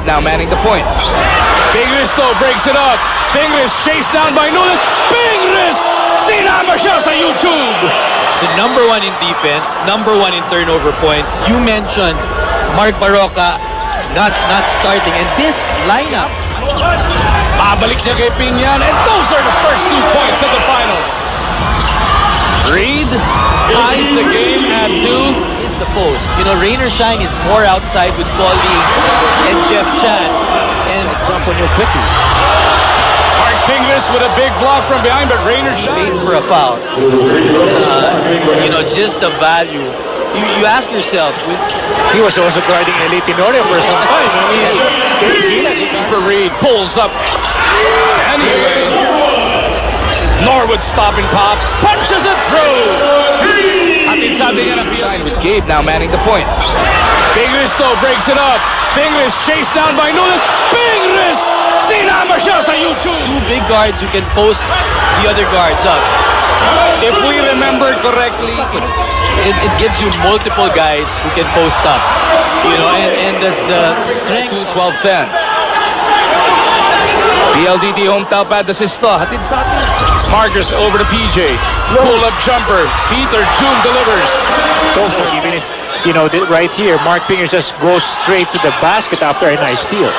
Now manning the point. Pingris though breaks it up. Pingris chased down by Nunes. Pingris! Sinama siya sa YouTube! The number one in defense, number one in turnover points. You mentioned Mark Barroca not starting, and this lineup. Babalik niya kay Pinyan, and those are the first 2 points of the finals. Reed ties the game at 2. Is the post. You know, Rain or Shine is more outside with Paulie and Jeff Chan, and jump on you quickly. Mark Pingris with a big block from behind, but Rain or Shine waits for a foul. You know, just the value. You ask yourself, he was also guarding Elite Tenorio for some time. I mean, for Reed, pulls up. Anyway, Norwood stop and pop, punches it through. Atin-sabi nga ng PLDT with Gabe now manning the point. Pingris though breaks it up. Pingris chased down by Nunes. Pingris! Sinama siya sa YouTube! 2 big guards who can post the other guards up. If we remember correctly, it gives you multiple guys who can post up. You know, and the strength. 12-10. PLDT home top at the Sisto. Hatid sa atin. Marcus over to PJ. Pull-up jumper. Peter June delivers. also, even if, you know, right here, Mark Pingers just goes straight to the basket after a nice steal.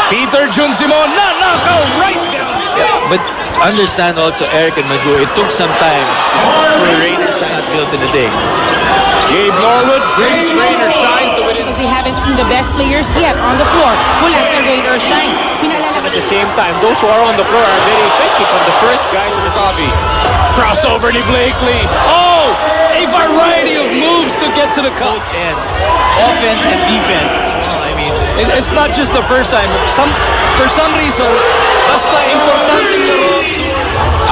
Peter June Simon, knockout right down. Yeah, but understand also, Eric and Magoo, it took some time for Rain or Shine built in a day. Gabe Norwood brings Rain or Shine to win it. Because they haven't seen the best players yet on the floor. Mula sa Rain or Shine. At the same time, those who are on the floor are very effective on the first guy to the Coffee. Crossover ni Blakely. Oh! A variety of moves to get to the cup. Both ends. Offense and defense. I mean, it's not just the first time. For some reason, basta importanteng laro.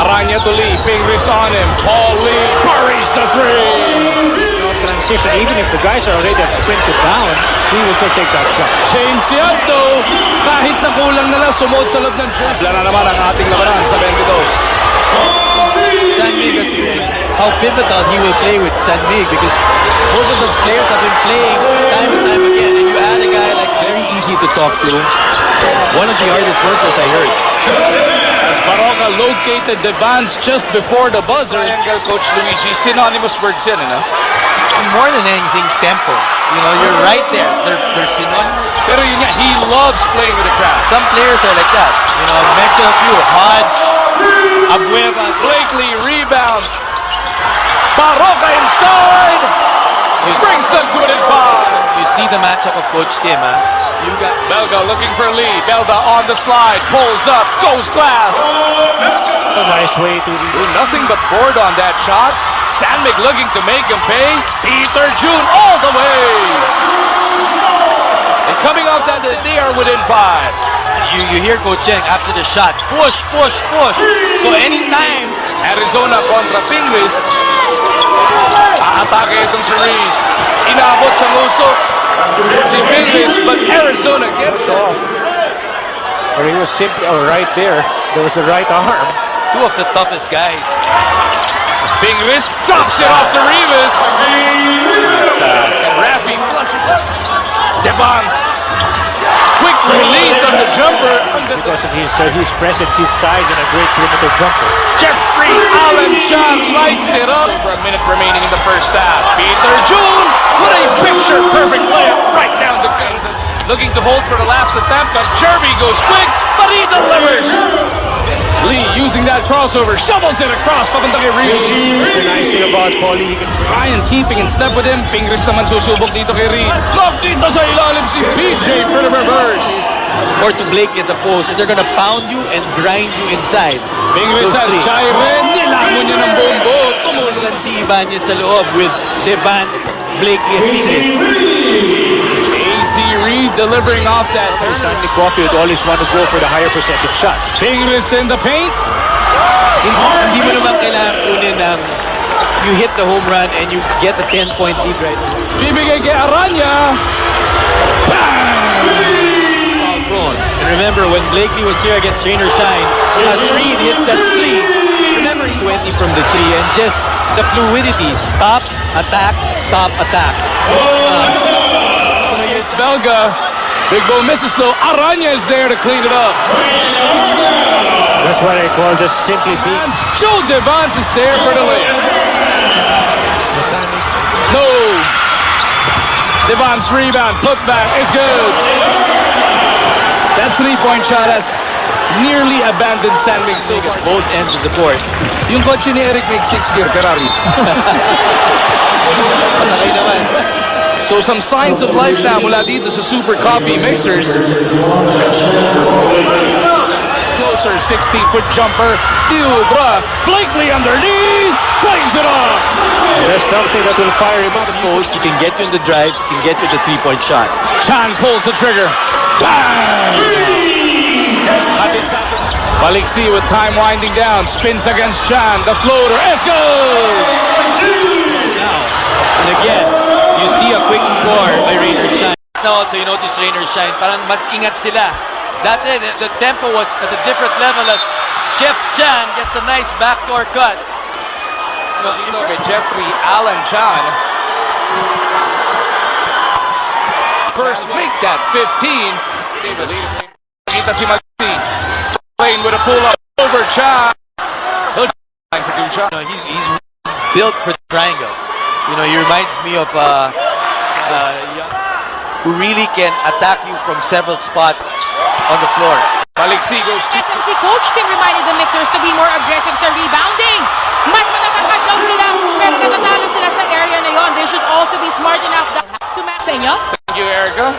Aranya to Lee. Pingris on him. Paul Lee buries the three. Transition, even if the guys are already sprinted down, he will still take that shot. James Yabdo, kahit na kulang nila, sumod sa loob ng jersey. Wala na naman ang ating labanan sa 22. San Mig has proven how pivotal he will play with San Mig, because both of those players have been playing time and time again, and you add a guy like very easy to talk to, one of the hardest workers I heard. As Barroca located the Vans just before the buzzer. Triangle Coach Luigi, synonymous words yan, you know? More than anything, tempo. You know, you're right there. They're synonymous. Pero yun nga, he loves playing with the crowd. Some players are like that. You know, I mentioned a few. Hodge, Abueva, Blakely, rebound. Barroca inside. Brings them to it in 5. You see the matchup of Coach Tim, huh? You got Belga looking for lead. Belga on the slide, pulls up, goes glass. A nice way to nothing but board on that shot. Sandvik looking to make him pay. Peter June all the way. And coming off that, they are within 5. You hear Coach Cheng after the shot. Push, push, push. So anytime Arizona kontra Pingris. Aatake itong si Reed. Inabot sa nguso si Pingris, but Arizona gets off. Or he was simply right there. There was the right arm. 2 of the toughest guys. Pingris drops it off to Rivas. And Rafi flushes it. Devons. Quick release on the jumper. Because of his presence, his size, and a great perimeter jumper. Jeffrey Allen Chan lights it up. For a minute remaining in the first half. Peter June with a picture-perfect layup right down the field. Looking to hold for the last attempt, but Jeremy goes quick, but he delivers. Lee using that crossover, shovels it across, papunta kay Reed. The nice thing about Paulie, he can Ryan keeping in step with him. Pingris naman susubok dito kay Reed. Lock dito sa ilalim si PJ for the reverse. Or to Blakely at the post, and they're gonna pound you and grind you inside. Pingris has Jairen, nilamon niya ng bombo. Tumulungan si Ibanez sa loob with Devan, Blakely, and Pingris. AC Reed delivering off that. Sandy Coffee would always want to go for the higher percentage shots. Pingris in the paint. Hindi mo naman kailangan kunin you hit the home run and you get a 10-point lead right now. Bibigay kay Aranya. And remember, when Blakely was here against Rain or Shine, as Reed hits that 3, remember 20 from the 3, and just the fluidity. Stop, attack, stop, attack. It's Belga. Big Bo misses though. Aranya is there to clean it up. That's what I call just simply being. And Joe Devance is there for the layup. No. Devance rebound, put back is good. That three-point shot has nearly abandoned San Miguel so far. Both ends of the court. Yung kotse ni Eric may 6-gear Ferrari. Masakay naman. So some signs of life na mula dito sa Super Coffee Mixers. Closer, 16-foot jumper. Diubra, Blakely underneath, plays it off. That's something that will fire him up. Post, he can get you in the drive, he can get you the three-point shot. Chan pulls the trigger. Bang! Baliksi with time winding down, spins against Chan. The floater is good. Now, and again, you see a quick score by Rainer Shine. Now also you notice Rainer Shine, parang mas ingat sila. That the tempo was at a different level as Jeff Chan gets a nice backdoor cut. Dito kay Jeffrey Allen Chan. First make that 15. Kita si Malisi. Playing with a pull-up over Chan. He'll for two shots. He's built for the triangle. You know, he reminds me of who really can attack you from several spots on the floor. Baliksi goes to SMC coach team reminded the Mixers to be more aggressive sa rebounding. Mas matatangkad daw sila, pero natatalo sila sa area na yon. They should also be smart enough to match sa inyo. Thank you, Erica.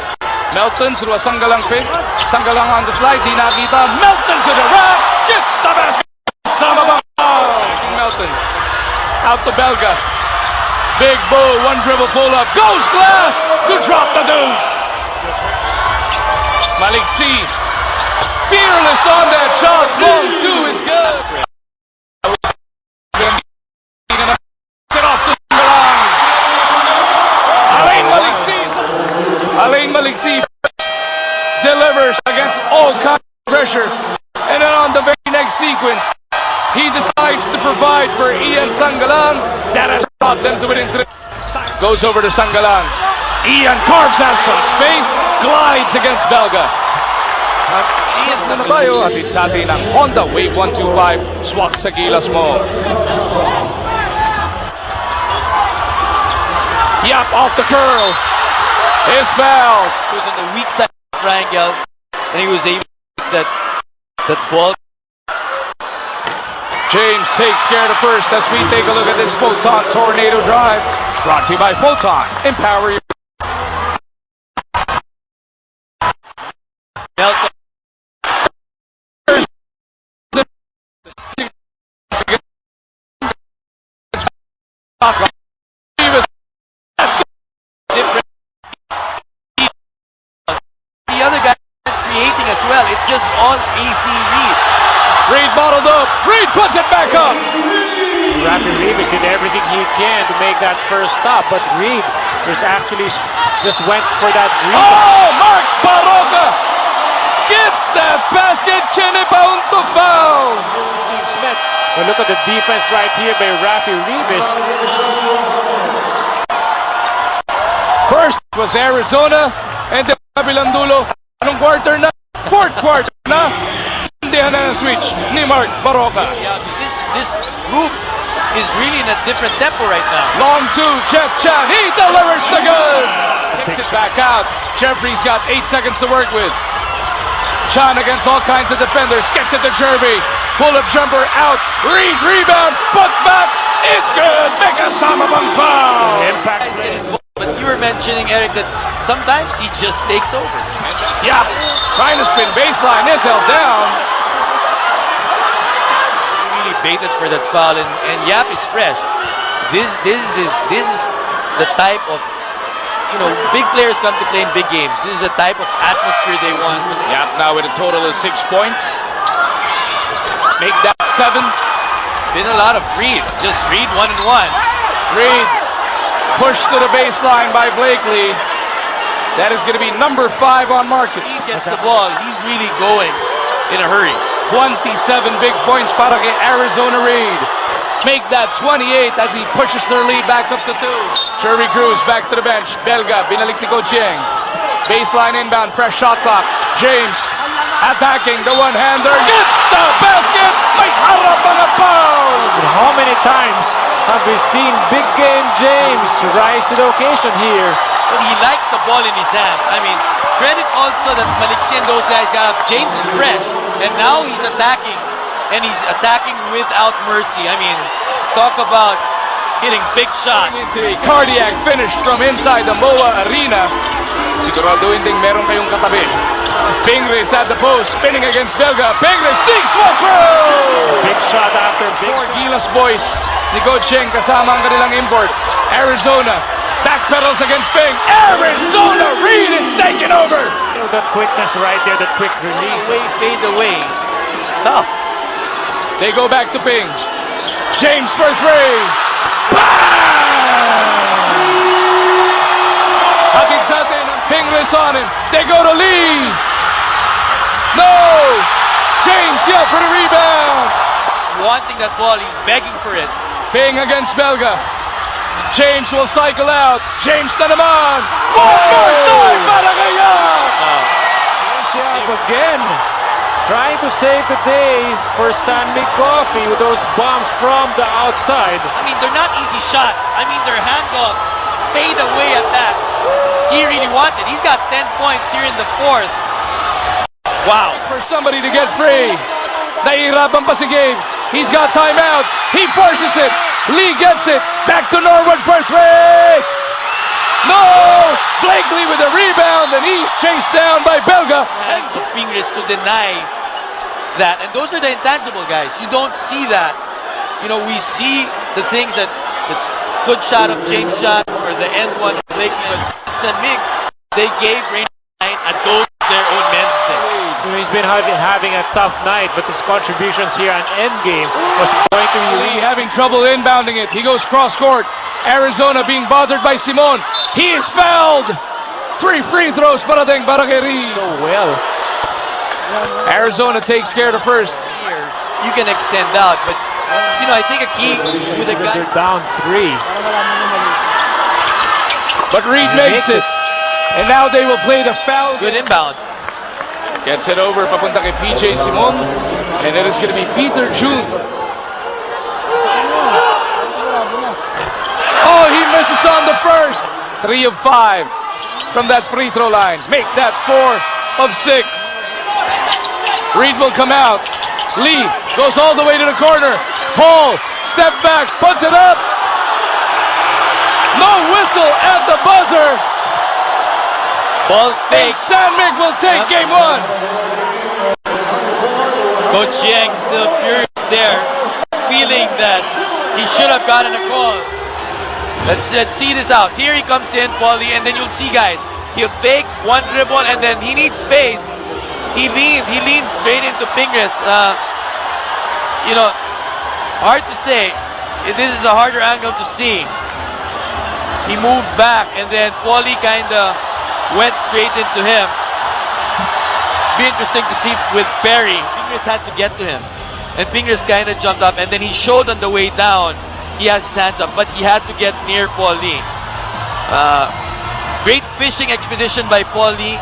Melton through a Sanggalang pick. Sanggalang on the slide, di nakita. Melton to the rack, gets the basket. Sama Melton. Out to Belga. Big Bo, one dribble pull-up. Goes glass to drop the deuce. Maliksi. Fearless on that shot. Long two is good. Sit off to Sanggalang. Alain Maliksi. Alain Maliksi delivers against all kinds of pressure. And then on the very next sequence, he decides to provide for Ian Sanggalang. That has brought them to within 3. Goes over to Sanggalang. Ian carves out some space, glides against Belga. Ian Sanabayo, hatid sa atin ang Honda Wave 125, swak sa gilas mo. Yap, off the curl. His foul. He was on the weak side of the triangle, and he was able to get that ball. James takes care of the first as we take a look at this Photon Tornado Drive. Brought to you by Photon. Empower your... Melton. The other guy is creating as well. It's just all AC Reed. Reed bottled up. Reed puts it back up. Rafi Rivas did everything he can to make that first stop, but Reed is actually just went for that rebound. Oh, Mark Baroka gets that basket. Chinipaun to foul. Smith. But look at the defense right here by Rafi Rivas. First was Arizona, and then kabilang dulo. Anong quarter na? Fourth quarter na. Hindi na switch ni Mark Baroka. Yeah, this group is really in a different tempo right now. Long two, Jeff Chan. He delivers the goods. Takes it back out. Jeffrey's got 8 seconds to work with. Chan against all kinds of defenders. Gets it to Jerby. Pull-up jumper out. Reed rebound. Put back is good. Make a samabang foul. Impact. But you were mentioning, Eric, that sometimes he just takes over. Yeah, trying to spin baseline is held down. He really baited for that foul, and Yap is fresh. This is the type of, you know, big players come to play in big games. This is the type of atmosphere they want. Yap now with a total of 6 points. Make that 7. Been a lot of Reed. Just Reed 1-1. Reed pushed to the baseline by Blakely. That is going to be number 5 on Marcus. He gets the ball. He's really going in a hurry. 27 big points para kay Arizona Reed. Make that 28 as he pushes their lead back up to 2. Cherry Cruz back to the bench. Belga, binalik ni Coach Yang. Baseline inbound, fresh shot clock. James attacking the one-hander. Gets the basket! May harap ang foul! How many times have we seen big game James rise to the occasion here? Well, he likes the ball in his hands. I mean, credit also that Maliksi and those guys got up. James is fresh, and now he's attacking, and he's attacking without mercy. I mean, talk about hitting big shots. Into a cardiac finish from inside the MOA Arena. Siguraduhin ding meron kayong katabi. Pingris at the post, spinning against Belga. Pingris sneaks one through! Big shot after big Four Gilas boys ni Coach Cheng kasama ang kanilang import. Arizona backpedals against Ping. Arizona, Reed is taking over! You know, that quickness right there, that quick release. Fade away. Tough. They go back to Ping. James for three. Bang! Hatid sa atin ang Pingris on him. They go to Lee. No! James Hill for the rebound. Wanting that ball, he's begging for it. Ping against Belga. James will cycle out. James na naman. One more time para kaya. Again, trying to save the day for San Mig Coffee with those bombs from the outside. I mean, they're not easy shots. I mean, they're handballs. Fade away at that. He really wants it. He's got 10 points here in the fourth. Wow. For somebody to get free. Nahihirapan pa si Gabe. He's got timeouts. He forces it. Lee gets it. Back to Norwood for three. No! Blakely with a rebound, and he's chased down by Belga. And the fingers to deny that. And those are the intangible guys. You don't see that. You know, we see the things that the good shot of James shot or the end one of Blakely. But Mig, they gave Rain a dose of their own medicine. He's been having a tough night, but his contributions here on endgame was going to be Lee having trouble inbounding it. He goes cross court. Arizona being bothered by Simon. He is fouled. 3 free throws parating para kay Reed. so well. Arizona takes care of the first. Here, you can extend out, but you know, I think a key with a guy. They're down 3. But Reed makes it. And now they will play the foul. Good inbound. Gets it over papunta kay PJ Simon. And it is going to be Peter June. Oh, he misses on the first. 3 of 5 from that free throw line. Make that 4 of 6. Reed will come out. Lee goes all the way to the corner. Paul, step back, puts it up. No whistle at the buzzer. Ball And fake. San Mig will take game 1. Coach Yang still furious there, feeling that he should have gotten a call. Let's see this out. Here he comes in, Paulie, and then you'll see, guys. He'll fake one dribble, and then he needs space. He leans straight into Pingris. You know, hard to say. This is a harder angle to see. He moved back, and then Paulie kind of went straight into him. Be interesting to see with Perry. Pingris had to get to him, and Pingris kind of jumped up, and then he showed on the way down. He has his hands up, but he had to get near Paulie. Great fishing expedition by Paulie.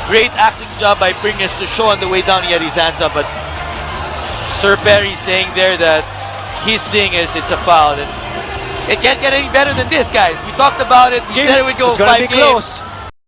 Great acting job by Pingris to show on the way down he had his hands up, but Sir Perry saying there that his thing is it's a foul. And it can't get any better than this, guys. We talked about it. We said it would go It's gonna 5 be games. close.